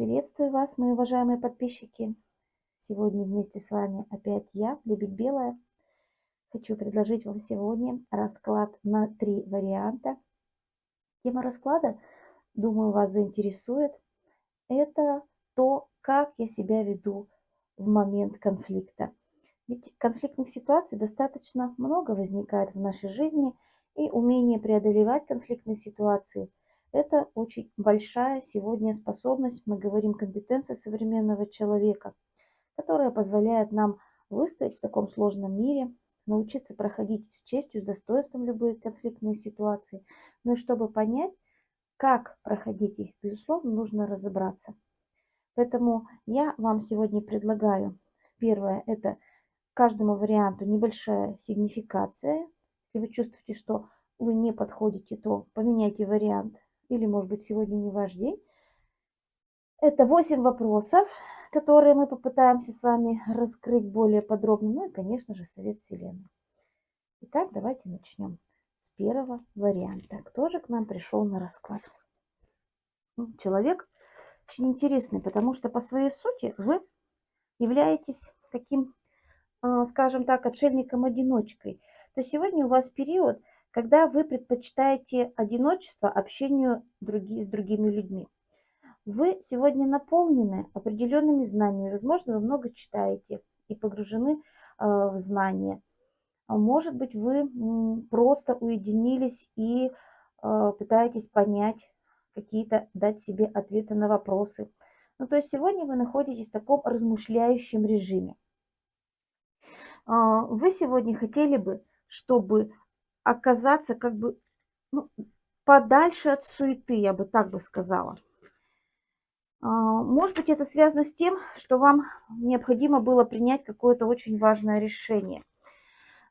Приветствую вас, мои уважаемые подписчики. Сегодня вместе с вами опять я, Любить Белая. Хочу предложить вам сегодня расклад на 3 варианта. Тема расклада, думаю, вас заинтересует. Это то, как я себя веду в момент конфликта. Ведь конфликтных ситуаций достаточно много возникает в нашей жизни, и умение преодолевать конфликтные ситуации – это очень большая сегодня способность, мы говорим, компетенция современного человека, которая позволяет нам выстоять в таком сложном мире, научиться проходить с честью, с достоинством любые конфликтные ситуации. Но и чтобы понять, как проходить их, безусловно, нужно разобраться. Поэтому я вам сегодня предлагаю, первое, это каждому варианту небольшая сигнификация. Если вы чувствуете, что вы не подходите, то поменяйте вариант. Или, может быть, сегодня не ваш день. Это 8 вопросов, которые мы попытаемся с вами раскрыть более подробно. Ну и, конечно же, совет Вселенной. Итак, давайте начнем с первого варианта. Кто же к нам пришел на расклад? Человек очень интересный, потому что по своей сути вы являетесь таким, скажем так, отшельником-одиночкой. То есть сегодня у вас период, когда вы предпочитаете одиночество общению с другими людьми. Вы сегодня наполнены определенными знаниями. Возможно, вы много читаете и погружены в знания. А может быть, вы просто уединились и пытаетесь понять какие-то, дать себе ответы на вопросы. Ну, то есть сегодня вы находитесь в таком размышляющем режиме. Вы сегодня хотели бы, чтобы оказаться как бы подальше от суеты, я бы так бы сказала. Может быть, это связано с тем, что вам необходимо было принять какое-то очень важное решение.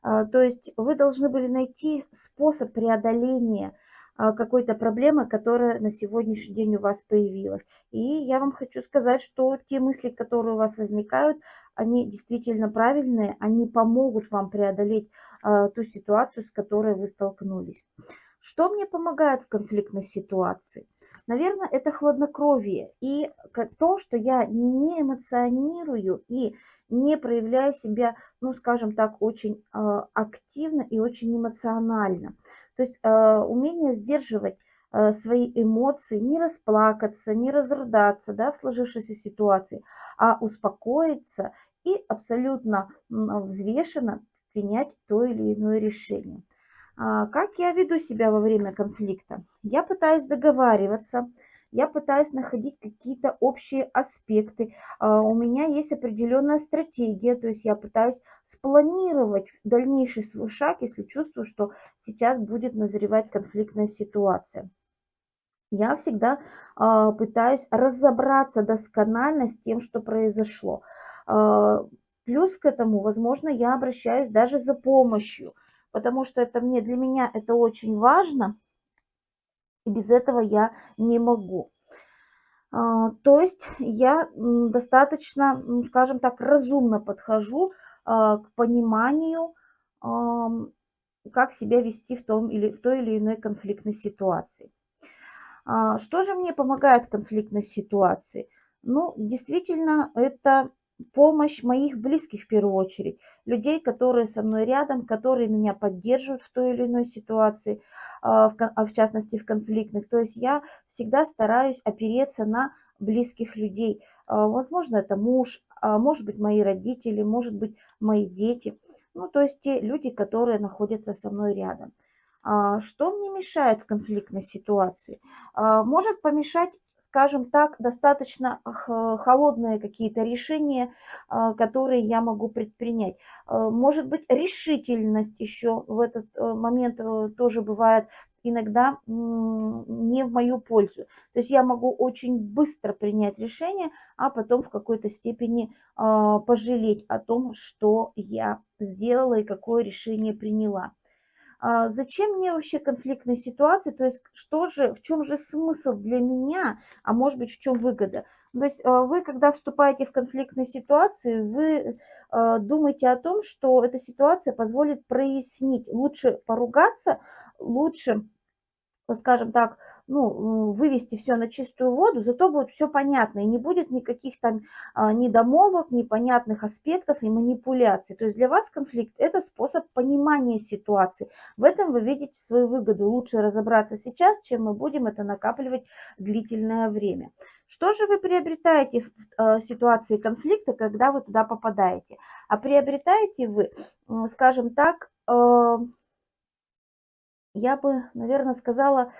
То есть вы должны были найти способ преодоления какой-то проблемы, которая на сегодняшний день у вас появилась. И я вам хочу сказать, что те мысли, которые у вас возникают, они действительно правильные, они помогут вам преодолеть ту ситуацию, с которой вы столкнулись. Что мне помогает в конфликтной ситуации? Наверное, это хладнокровие и то, что я не эмоционирую и не проявляю себя, ну, скажем так, очень активно и очень эмоционально. То есть умение сдерживать свои эмоции, не расплакаться, не разрыдаться, да, в сложившейся ситуации, а успокоиться и абсолютно взвешенно принять то или иное решение. Как я веду себя во время конфликта? Я пытаюсь договариваться, я пытаюсь находить какие-то общие аспекты. У меня есть определенная стратегия, то есть я пытаюсь спланировать дальнейший свой шаг, если чувствую, что сейчас будет назревать конфликтная ситуация. Я всегда пытаюсь разобраться досконально с тем, что произошло. Плюс к этому, возможно, я обращаюсь даже за помощью, потому что для меня это очень важно, и без этого я не могу. То есть я достаточно, скажем так, разумно подхожу к пониманию, как себя вести в той или иной конфликтной ситуации. Что же мне помогает в конфликтной ситуации? Ну, действительно, это помощь моих близких в первую очередь, людей, которые со мной рядом, которые меня поддерживают в той или иной ситуации, в частности в конфликтных. То есть я всегда стараюсь опереться на близких людей. Возможно, это муж, может быть, мои родители, может быть, мои дети. Ну, то есть те люди, которые находятся со мной рядом. Что мне мешает в конфликтной ситуации? Может помешать, скажем так, достаточно холодные какие-то решения, которые я могу предпринять. Может быть, решительность еще в этот момент тоже бывает иногда не в мою пользу. То есть я могу очень быстро принять решение, а потом в какой-то степени пожалеть о том, что я сделала и какое решение приняла. Зачем мне вообще конфликтные ситуации? То есть в чем же смысл для меня, а может быть, в чем выгода? То есть вы, когда вступаете в конфликтные ситуации, вы думаете о том, что эта ситуация позволит прояснить, лучше поругаться, лучше скажем так, ну, вывести все на чистую воду, зато будет все понятно, и не будет никаких там недомолвок, непонятных аспектов и манипуляций. То есть для вас конфликт – это способ понимания ситуации. В этом вы видите свою выгоду. Лучше разобраться сейчас, чем мы будем это накапливать длительное время. Что же вы приобретаете в ситуации конфликта, когда вы туда попадаете? А приобретаете вы, скажем так, я бы, наверное, сказала,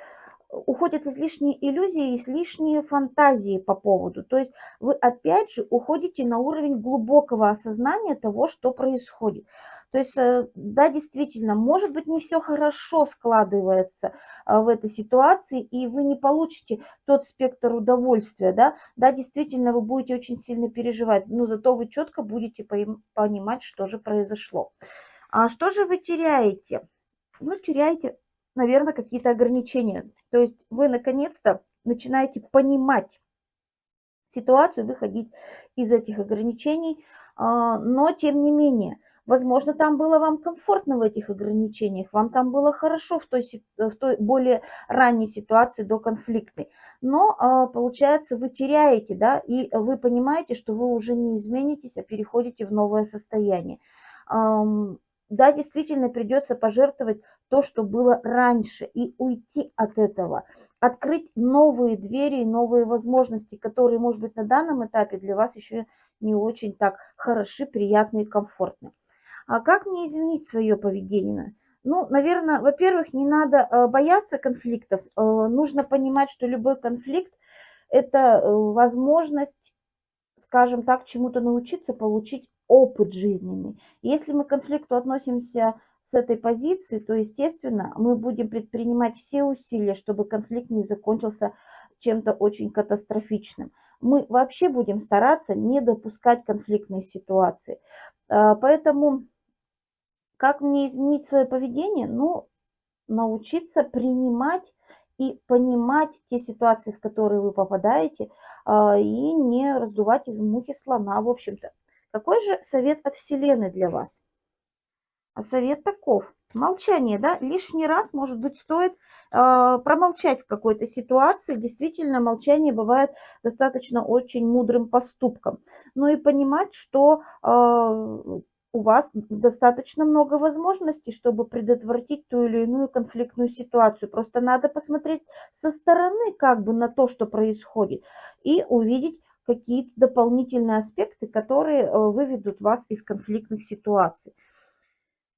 уходят излишние иллюзии, излишние фантазии по поводу. То есть вы опять же уходите на уровень глубокого осознания того, что происходит. То есть, да, действительно, может быть, не все хорошо складывается в этой ситуации, и вы не получите тот спектр удовольствия, да. Да, действительно, вы будете очень сильно переживать, но зато вы четко будете понимать, что же произошло. А что же вы теряете? Ну, теряете, наверное, какие-то ограничения. То есть вы наконец-то начинаете понимать ситуацию, выходить из этих ограничений, но тем не менее, возможно, там было вам комфортно в этих ограничениях, вам там было хорошо в той более ранней ситуации до конфликтной, но получается вы теряете, да, и вы понимаете, что вы уже не изменитесь, а переходите в новое состояние. Да, действительно придется пожертвовать то, что было раньше, и уйти от этого, открыть новые двери, новые возможности, которые, может быть, на данном этапе для вас еще не очень так хороши, приятны и комфортны. А как мне изменить свое поведение? Ну, наверное, во-первых, не надо бояться конфликтов. Нужно понимать, что любой конфликт – это возможность, скажем так, чему-то научиться, получить опыт жизненный. Если мы к конфликту относимся с этой позиции, то, естественно, мы будем предпринимать все усилия, чтобы конфликт не закончился чем-то очень катастрофичным. Мы вообще будем стараться не допускать конфликтной ситуации. Поэтому как мне изменить свое поведение? Ну, научиться принимать и понимать те ситуации, в которые вы попадаете, и не раздувать из мухи слона, в общем-то. Какой же совет от Вселенной для вас? А совет таков. Молчание, да, лишний раз, может быть, стоит промолчать в какой-то ситуации. Действительно, молчание бывает достаточно очень мудрым поступком. Ну и понимать, что у вас достаточно много возможностей, чтобы предотвратить ту или иную конфликтную ситуацию. Просто надо посмотреть со стороны как бы на то, что происходит, и увидеть какие-то дополнительные аспекты, которые выведут вас из конфликтных ситуаций.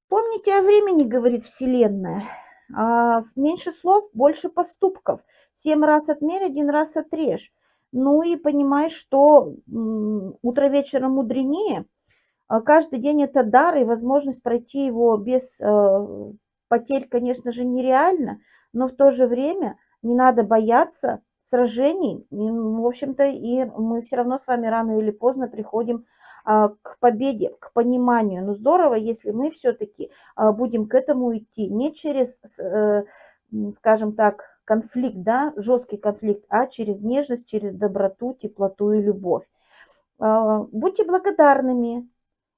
Помните о времени, говорит Вселенная. Меньше слов, больше поступков. 7 раз отмерь, 1 раз отрежь. Ну и понимай, что утро вечера мудренее. Каждый день это дар, и возможность пройти его без потерь, конечно же, нереально. Но в то же время не надо бояться сражений. И, в общем-то, и мы все равно с вами рано или поздно приходим к победе, к пониманию. Но здорово, если мы все-таки будем к этому идти не через, скажем так, конфликт, да, жесткий конфликт, а через нежность, через доброту, теплоту и любовь. Будьте благодарными,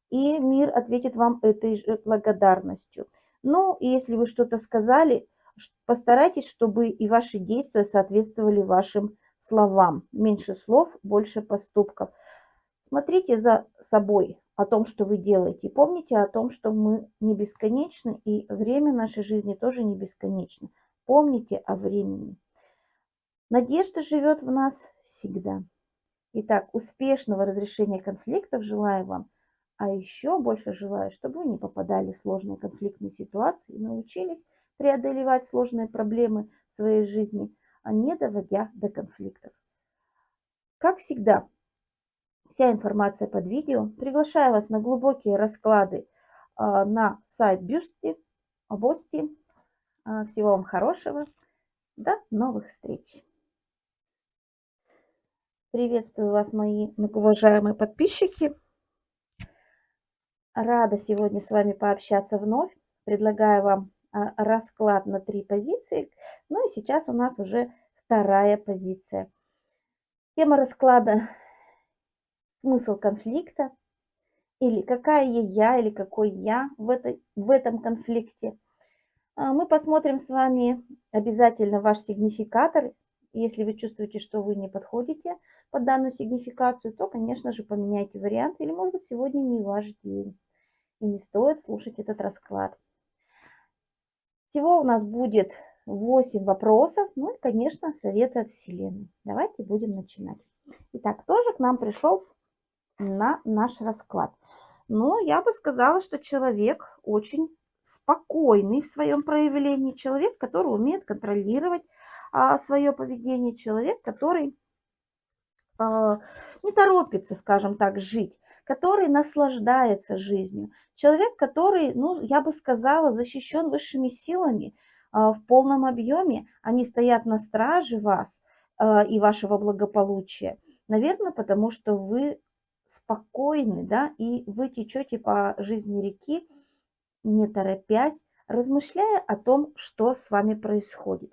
и мир ответит вам этой же благодарностью. Ну, и если вы что-то сказали, постарайтесь, чтобы и ваши действия соответствовали вашим словам. Меньше слов, больше поступков. Смотрите за собой, о том, что вы делаете. И помните о том, что мы не бесконечны, и время нашей жизни тоже не бесконечно. Помните о времени. Надежда живет в нас всегда. Итак, успешного разрешения конфликтов желаю вам. А еще больше желаю, чтобы вы не попадали в сложные конфликтные ситуации и научились преодолевать сложные проблемы в своей жизни, а не доводя до конфликтов. Как всегда, вся информация под видео. Приглашаю вас на глубокие расклады на сайт Бусти. Всего вам хорошего. До новых встреч. Приветствую вас, мои многоуважаемые подписчики. Рада сегодня с вами пообщаться вновь. Предлагаю вам расклад на 3 позиции. Ну и сейчас у нас уже 2-я позиция. Тема расклада – смысл конфликта, или какая я, или какой я в этом конфликте. Мы посмотрим с вами обязательно ваш сигнификатор. Если вы чувствуете, что вы не подходите под данную сигнификацию, то, конечно же, поменяйте вариант. Или, может быть, сегодня не ваш день. И не стоит слушать этот расклад. Всего у нас будет 8 вопросов. Ну и, конечно, советы от Вселенной. Давайте будем начинать. Итак, кто же к нам пришел на наш расклад? Ну, я бы сказала, что человек очень спокойный в своем проявлении, человек, который умеет контролировать свое поведение, человек, который не торопится, скажем так, жить, который наслаждается жизнью, человек, который, ну, я бы сказала, защищен высшими силами в полном объеме, они стоят на страже вас и вашего благополучия, наверное, потому что вы спокойны, да, и вы течете по жизни реки, не торопясь, размышляя о том, что с вами происходит.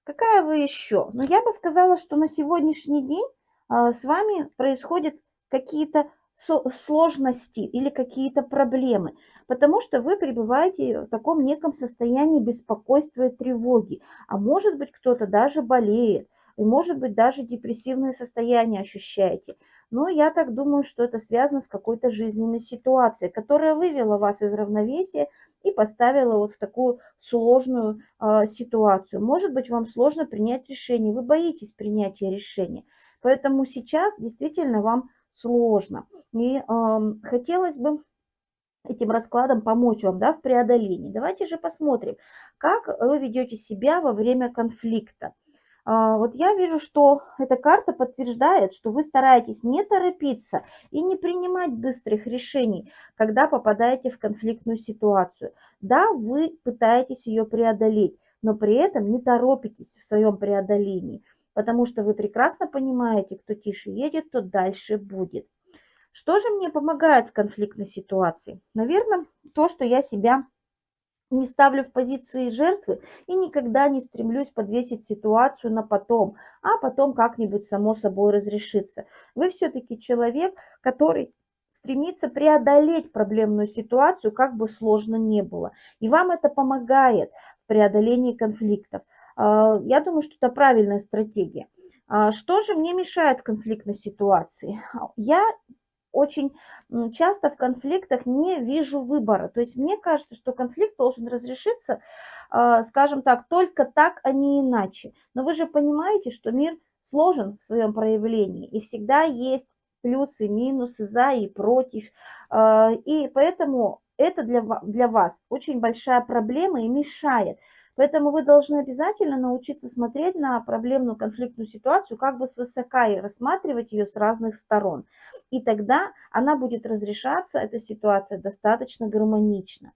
Какая вы еще? Ну, я бы сказала, что на сегодняшний день с вами происходят какие-то сложности или какие-то проблемы, потому что вы пребываете в таком неком состоянии беспокойства и тревоги, а может быть кто-то даже болеет, и может быть даже депрессивное состояние ощущаете. Но я так думаю, что это связано с какой-то жизненной ситуацией, которая вывела вас из равновесия и поставила вот в такую сложную ситуацию. Может быть, вам сложно принять решение, вы боитесь принятия решения, поэтому сейчас действительно вам сложно. И хотелось бы этим раскладом помочь вам, да, в преодолении. Давайте же посмотрим, как вы ведете себя во время конфликта. Вот я вижу, что эта карта подтверждает, что вы стараетесь не торопиться и не принимать быстрых решений, когда попадаете в конфликтную ситуацию. Да, вы пытаетесь ее преодолеть, но при этом не торопитесь в своем преодолении, потому что вы прекрасно понимаете, кто тише едет, тот дальше будет. Что же мне помогает в конфликтной ситуации? Наверное, то, что я себя не ставлю в позицию жертвы и никогда не стремлюсь подвесить ситуацию на потом, а потом как-нибудь само собой разрешится. Вы все-таки человек, который стремится преодолеть проблемную ситуацию, как бы сложно ни было. И вам это помогает в преодолении конфликтов. Я думаю, что это правильная стратегия. Что же мне мешает в конфликтной ситуации? Я очень часто в конфликтах не вижу выбора. То есть мне кажется, что конфликт должен разрешиться, скажем так, только так, а не иначе. Но вы же понимаете, что мир сложен в своем проявлении, и всегда есть плюсы, минусы, за и против. И поэтому это для вас очень большая проблема и мешает. Поэтому вы должны обязательно научиться смотреть на проблемную конфликтную ситуацию как бы свысока и рассматривать ее с разных сторон. И тогда она будет разрешаться, эта ситуация, достаточно гармонично.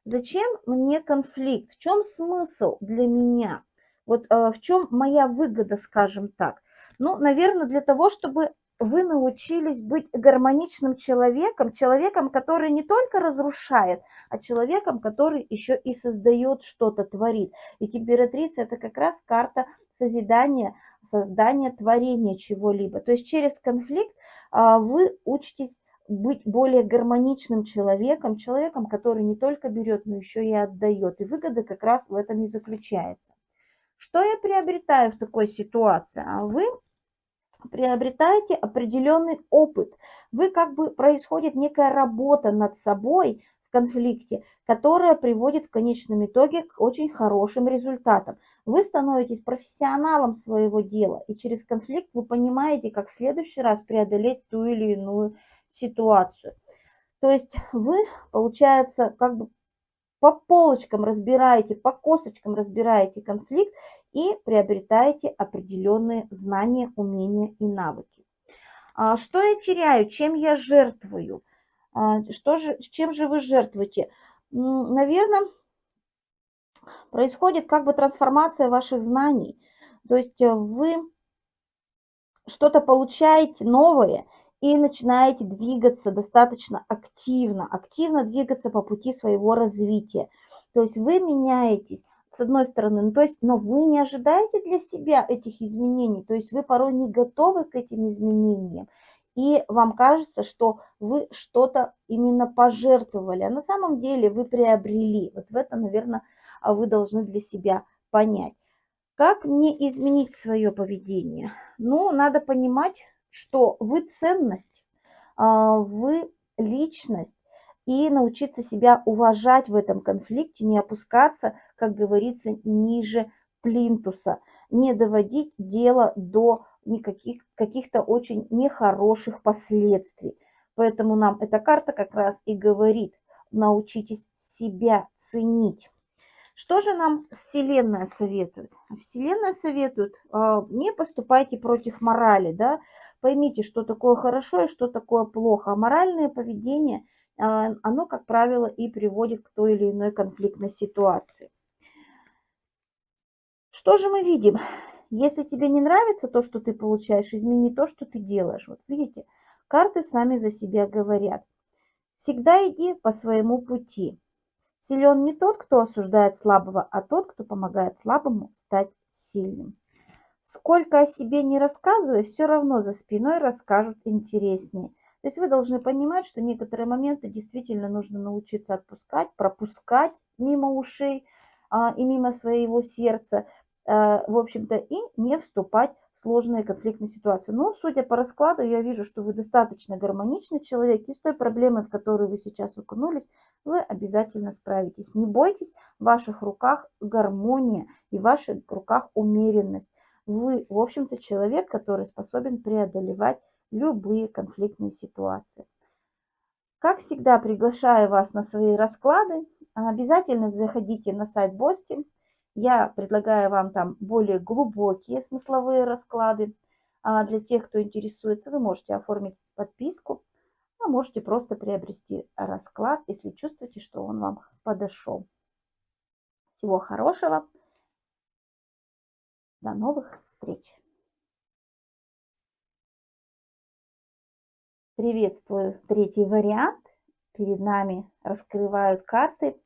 Зачем мне конфликт? В чем смысл для меня? Вот в чем моя выгода, скажем так? Ну, наверное, для того, чтобы вы научились быть гармоничным человеком, человеком, который не только разрушает, а человеком, который еще и создает что-то, творит. Ведь императрица – это как раз карта созидания, создания, творения чего-либо. То есть через конфликт вы учитесь быть более гармоничным человеком, человеком, который не только берет, но еще и отдает. И выгода как раз в этом и заключается. Что я приобретаю в такой ситуации? Вы приобретаете определенный опыт. Вы как бы происходит некая работа над собой в конфликте, которая приводит в конечном итоге к очень хорошим результатам. Вы становитесь профессионалом своего дела, и через конфликт вы понимаете, как в следующий раз преодолеть ту или иную ситуацию. То есть вы, получается, как бы по полочкам разбираете, по косточкам разбираете конфликт и приобретаете определенные знания, умения и навыки. Что я теряю? Чем я жертвую? Чем же вы жертвуете? Наверное, происходит как бы трансформация ваших знаний. То есть вы что-то получаете новое и начинаете двигаться достаточно активно двигаться по пути своего развития. То есть вы меняетесь, с одной стороны, но вы не ожидаете для себя этих изменений, то есть вы порой не готовы к этим изменениям. и вам кажется, что вы что-то именно пожертвовали, а на самом деле вы приобрели. Вот в это, наверное, вы должны для себя понять. Как мне изменить свое поведение? Ну, надо понимать, что вы ценность, вы личность, и научиться себя уважать в этом конфликте, не опускаться, как говорится, ниже плинтуса, не доводить дело до никаких каких-то очень нехороших последствий. Поэтому нам эта карта как раз и говорит: научитесь себя ценить. Что же нам Вселенная советует? Вселенная советует: не поступайте против морали, да, поймите, что такое хорошо и что такое плохо. А моральное поведение, оно, как правило, и приводит к той или иной конфликтной ситуации. Что же мы видим? Если тебе не нравится то, что ты получаешь, измени то, что ты делаешь. Вот видите, карты сами за себя говорят. Всегда иди по своему пути. Силен не тот, кто осуждает слабого, а тот, кто помогает слабому стать сильным. Сколько о себе не рассказывай, все равно за спиной расскажут интереснее. То есть вы должны понимать, что некоторые моменты действительно нужно научиться отпускать, пропускать мимо ушей и мимо своего сердца, в общем-то, и не вступать в сложные конфликтные ситуации. Но, судя по раскладу, я вижу, что вы достаточно гармоничный человек, и с той проблемой, в которую вы сейчас окунулись, вы обязательно справитесь. Не бойтесь, в ваших руках гармония и в ваших руках умеренность. Вы, в общем-то, человек, который способен преодолевать любые конфликтные ситуации. Как всегда, приглашаю вас на свои расклады. Обязательно заходите на сайт Бости. Я предлагаю вам там более глубокие смысловые расклады. Для тех, кто интересуется, вы можете оформить подписку, а можете просто приобрести расклад, если чувствуете, что он вам подошел. Всего хорошего. До новых встреч. Приветствую третий вариант. Перед нами раскрывают карты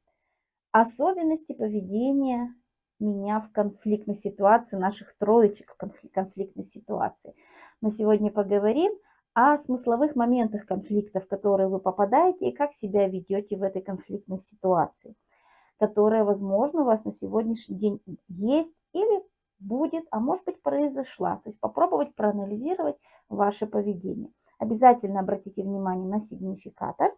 особенности поведения меня в конфликтной ситуации, наших троечек в конфликтной ситуации. Мы сегодня поговорим о смысловых моментах конфликта, в которые вы попадаете, и как себя ведете в этой конфликтной ситуации, которая, возможно, у вас на сегодняшний день есть или будет, а может быть, произошла. То есть попробовать проанализировать ваше поведение. Обязательно обратите внимание на сигнификатор.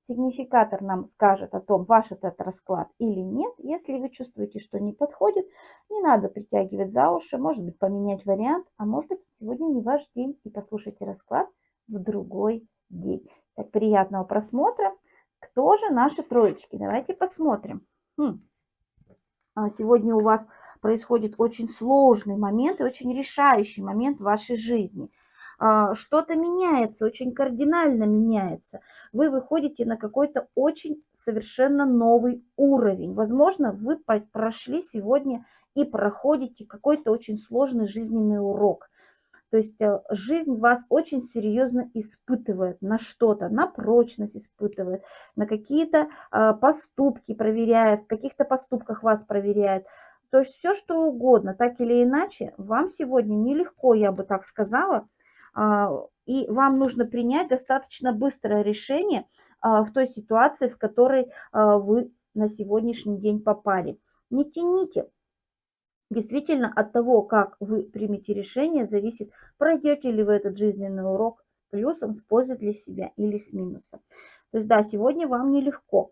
Сигнификатор нам скажет о том, ваш этот расклад или нет. Если вы чувствуете, что не подходит, не надо притягивать за уши, может быть, поменять вариант, а может быть, сегодня не ваш день, и послушайте расклад в другой день. Так, приятного просмотра. Кто же наши троечки? Давайте посмотрим. Сегодня у вас происходит очень сложный момент и очень решающий момент в вашей жизни. Что-то меняется, очень кардинально меняется. Вы выходите на какой-то очень совершенно новый уровень. Возможно, вы прошли сегодня и проходите какой-то очень сложный жизненный урок. То есть жизнь вас очень серьезно испытывает на что-то, на прочность испытывает, на какие-то поступки проверяет, в каких-то поступках вас проверяет. То есть все, что угодно, так или иначе, вам сегодня нелегко, я бы так сказала, и вам нужно принять достаточно быстрое решение в той ситуации, в которой вы на сегодняшний день попали. Не тяните. Действительно, от того, как вы примете решение, зависит, пройдете ли вы этот жизненный урок с плюсом, с пользой для себя или с минусом. То есть, да, сегодня вам нелегко.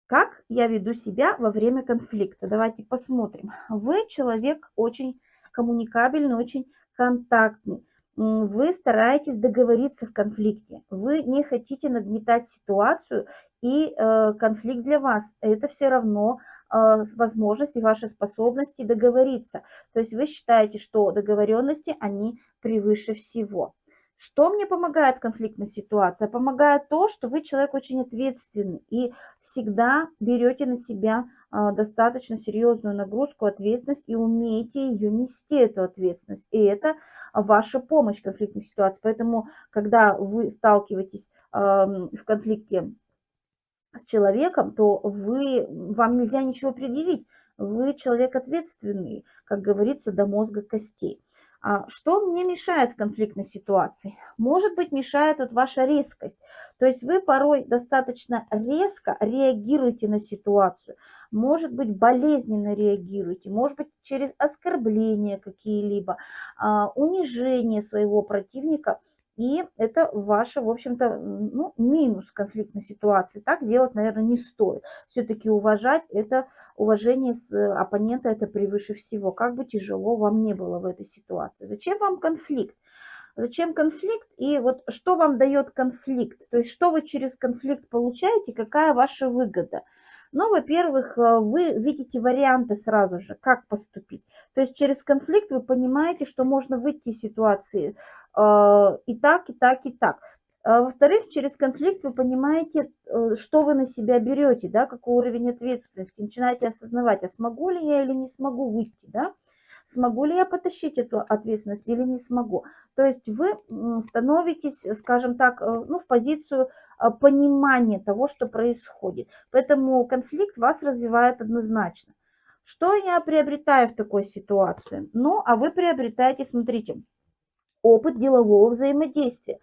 Как я веду себя во время конфликта? Давайте посмотрим. Вы человек очень коммуникабельный, очень контактный. Вы стараетесь договориться в конфликте. Вы не хотите нагнетать ситуацию, и конфликт для вас это все равно возможность и ваши способности договориться. То есть вы считаете, что договоренности, они превыше всего. Что мне помогает в конфликтной ситуации? Помогает то, что вы человек очень ответственный и всегда берете на себя достаточно серьезную нагрузку, ответственность и умеете ее нести, эту ответственность. И это ваша помощь в конфликтной ситуации. Поэтому, когда вы сталкиваетесь в конфликте с человеком, то вам нельзя ничего предъявить. Вы человек ответственный, как говорится, до мозга костей. Что мне мешает в конфликтной ситуации? Может быть, мешает вот ваша резкость. То есть вы порой достаточно резко реагируете на ситуацию. Может быть, болезненно реагируете, может быть, через оскорбления какие-либо, унижение своего противника. И это ваше, в общем-то, ну, минус конфликтной ситуации. Так делать, наверное, не стоит. Все-таки уважать это, уважение оппонента это превыше всего. Как бы тяжело вам не было в этой ситуации. Зачем вам конфликт? Зачем конфликт и вот что вам дает конфликт? То есть что вы через конфликт получаете, какая ваша выгода? Ну, во-первых, вы видите варианты сразу же, как поступить. То есть через конфликт вы понимаете, что можно выйти из ситуации и так, и так, и так. Во-вторых, через конфликт вы понимаете, что вы на себя берете, да, какой уровень ответственности. Начинаете осознавать, а смогу ли я или не смогу выйти, да? Смогу ли я потащить эту ответственность или не смогу. То есть вы становитесь, скажем так, ну, в позицию понимания того, что происходит. Поэтому конфликт вас развивает однозначно. Что я приобретаю в такой ситуации? Ну, а вы приобретаете, смотрите, опыт делового взаимодействия.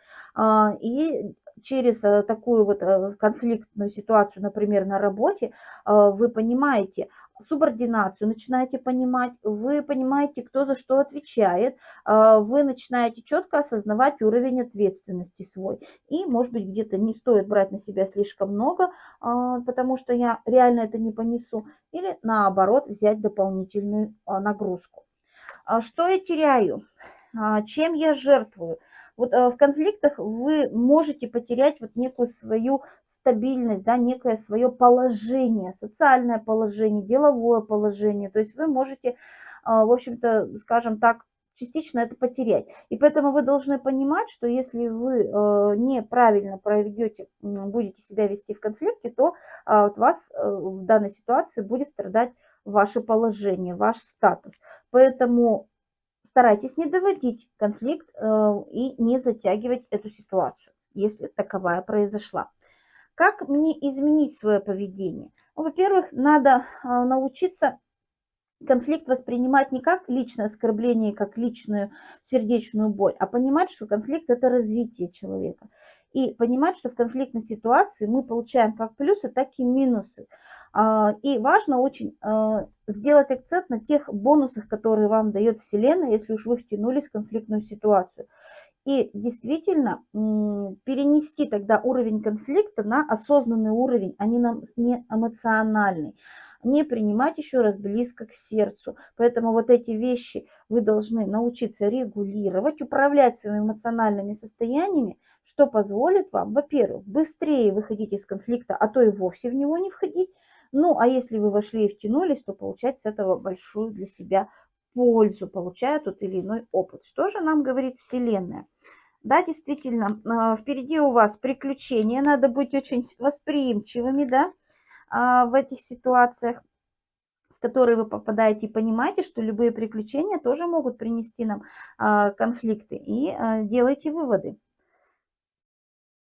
И через такую вот конфликтную ситуацию, например, на работе, вы понимаете субординацию, начинаете понимать, вы понимаете, кто за что отвечает, вы начинаете четко осознавать уровень ответственности свой. И, может быть, где-то не стоит брать на себя слишком много, потому что я реально это не понесу, или наоборот взять дополнительную нагрузку. Что я теряю? Чем я жертвую? Вот в конфликтах вы можете потерять вот некую свою стабильность, да, некое свое положение, социальное положение, деловое положение. То есть вы можете, в общем-то, скажем так, частично это потерять. И поэтому вы должны понимать, что если вы неправильно проведете, будете себя вести в конфликте, то от вас в данной ситуации будет страдать ваше положение, ваш статус. Поэтому старайтесь не доводить конфликт и не затягивать эту ситуацию, если таковая произошла. Как мне изменить свое поведение? Ну, во-первых, надо научиться конфликт воспринимать не как личное оскорбление, как личную сердечную боль, а понимать, что конфликт – это развитие человека. И понимать, что в конфликтной ситуации мы получаем как плюсы, так и минусы. И важно очень сделать акцент на тех бонусах, которые вам дает Вселенная, если уж вы втянулись в конфликтную ситуацию. И действительно перенести тогда уровень конфликта на осознанный уровень, а не эмоциональный. Не принимать еще раз близко к сердцу. Поэтому вот эти вещи вы должны научиться регулировать, управлять своими эмоциональными состояниями, что позволит вам, во-первых, быстрее выходить из конфликта, а то и вовсе в него не входить. Ну, а если вы вошли и втянулись, то получать с этого большую для себя пользу, получая тот или иной опыт. Что же нам говорит Вселенная? Да, действительно, впереди у вас приключения, надо быть очень восприимчивыми, да, в этих ситуациях, в которые вы попадаете, и понимаете, что любые приключения тоже могут принести нам конфликты, и делайте выводы.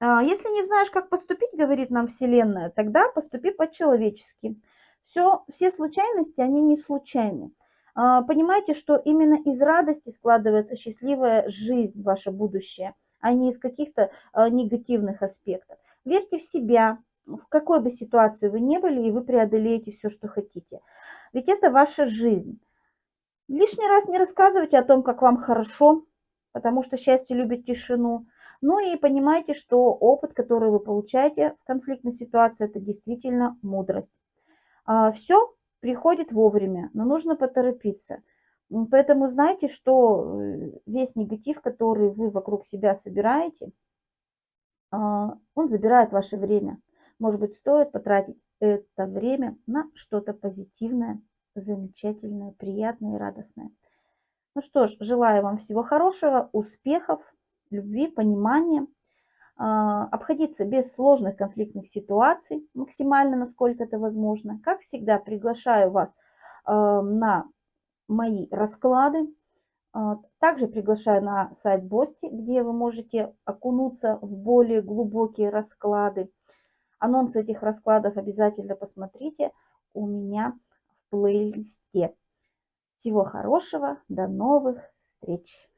Если не знаешь, как поступить, говорит нам Вселенная, тогда поступи по-человечески. Все случайности, они не случайны. Понимаете, что именно из радости складывается счастливая жизнь, ваше будущее, а не из каких-то негативных аспектов. Верьте в себя, в какой бы ситуации вы ни были, и вы преодолеете все, что хотите. Ведь это ваша жизнь. Лишний раз не рассказывайте о том, как вам хорошо, потому что счастье любит тишину. Ну и понимайте, что опыт, который вы получаете в конфликтной ситуации, это действительно мудрость. Все приходит вовремя, но нужно поторопиться. Поэтому знайте, что весь негатив, который вы вокруг себя собираете, он забирает ваше время. Может быть, стоит потратить это время на что-то позитивное, замечательное, приятное и радостное. Ну что ж, желаю вам всего хорошего, успехов, любви, понимания, обходиться без сложных конфликтных ситуаций максимально, насколько это возможно. Как всегда, приглашаю вас на мои расклады. Также приглашаю на сайт Бости, где вы можете окунуться в более глубокие расклады. Анонс этих раскладов обязательно посмотрите у меня в плейлисте. Всего хорошего, до новых встреч! встреч!